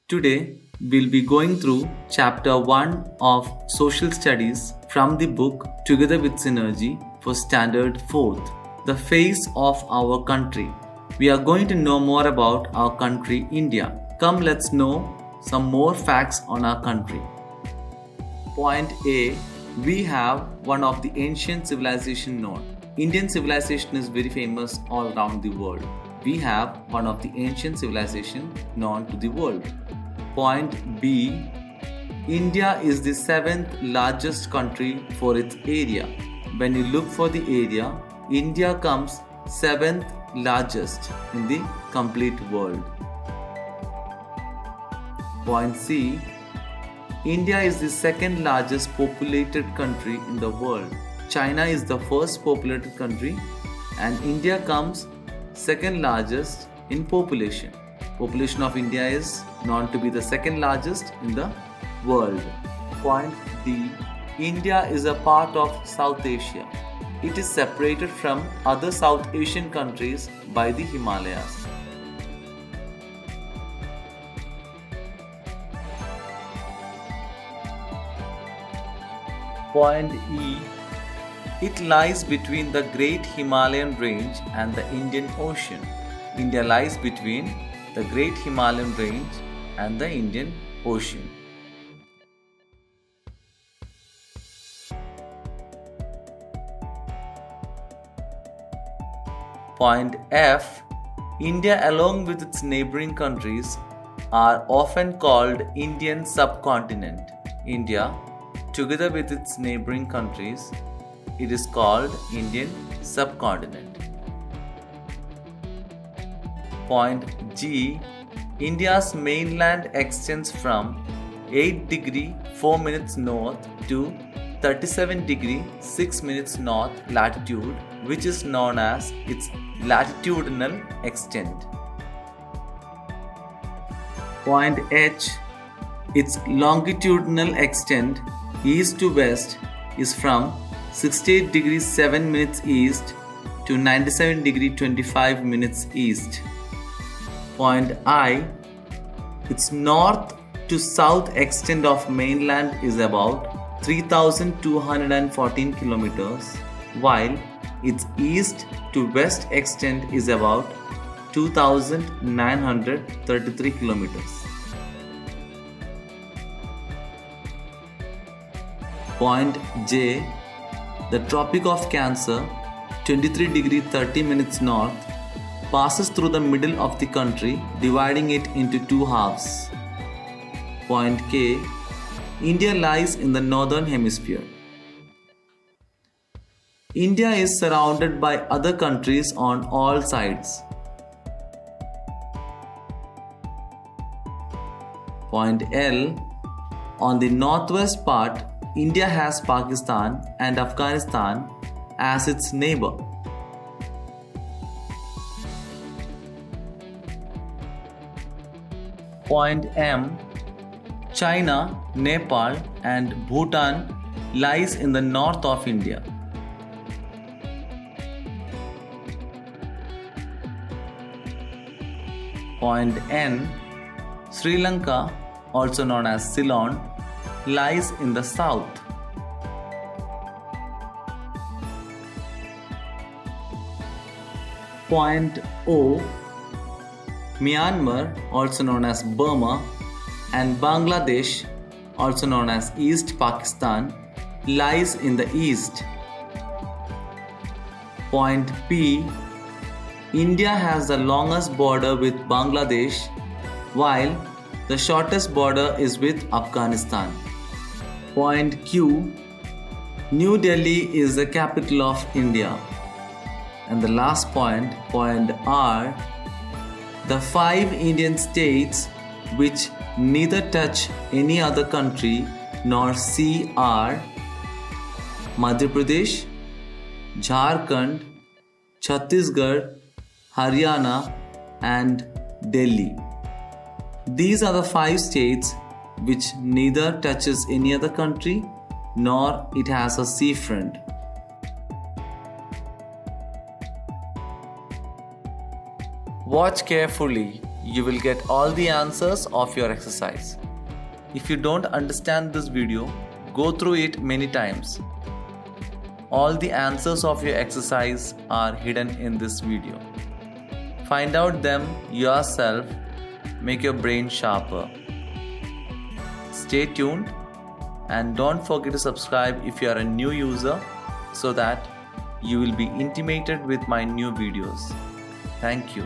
Today, we'll be going through Chapter 1 of Social Studies from the book Together with Synergy for Standard 4th, The Face of Our Country. We are going to know more about our country, India. Come, let's know some more facts on our country. Point A, we have one of the ancient civilization known. Indian civilization is very famous all around the world. We have one of the ancient civilization known to the world. Point B, India is the seventh largest country for its area. When you look for the area, India comes seventh largest in the complete world. Point C, India is the second largest populated country in the world. China is the first populated country and India comes second largest in population. Population of India is known to be the second largest in the world. Point D, India is a part of South Asia. It is separated from other South Asian countries by the Himalayas. Point E, it lies between the Great Himalayan Range and the Indian Ocean. India lies between the Great Himalayan Range and the Indian Ocean. Point F, India along with its neighboring countries are often called Indian subcontinent. India, together with its neighboring countries, it is called Indian subcontinent. Point G, India's mainland extends from 8 degree 4 minutes north to 37 degree 6 minutes north latitude, which is known as its latitudinal extent. Point H, its longitudinal extent east to west is from 68 degrees 7 minutes east to 97 degree 25 minutes east. Point I, its north to south extent of mainland is about 3214 kilometers, while its east to west extent is about 2933 kilometers. Point J, the Tropic of Cancer, 23 degree 30 minutes north, passes through the middle of the country, dividing it into two halves. Point K, India lies in the northern hemisphere. India is surrounded by other countries on all sides. Point L, on the northwest part, India has Pakistan and Afghanistan as its neighbor. Point M, China, Nepal and Bhutan lies in the north of India. Point N, Sri Lanka, also known as Ceylon, lies in the south. Point O, Myanmar, also known as Burma, and Bangladesh, also known as East Pakistan, lies in the east. Point P, India has the longest border with Bangladesh, while the shortest border is with Afghanistan. Point Q, New Delhi is the capital of India. And the last point, point R, the 5 Indian states which neither touch any other country nor sea are Madhya Pradesh, Jharkhand, Chhattisgarh, Haryana and Delhi. These are the 5 states which neither touches any other country nor it has a seafront. Watch carefully. you will get all the answers of your exercise. If you don't understand this video, go through it many times. All the answers of your exercise are hidden in this video. Find out them yourself, make your brain sharper. Stay tuned and don't forget to subscribe if you are a new user so that you will be intimated with my new videos. Thank you.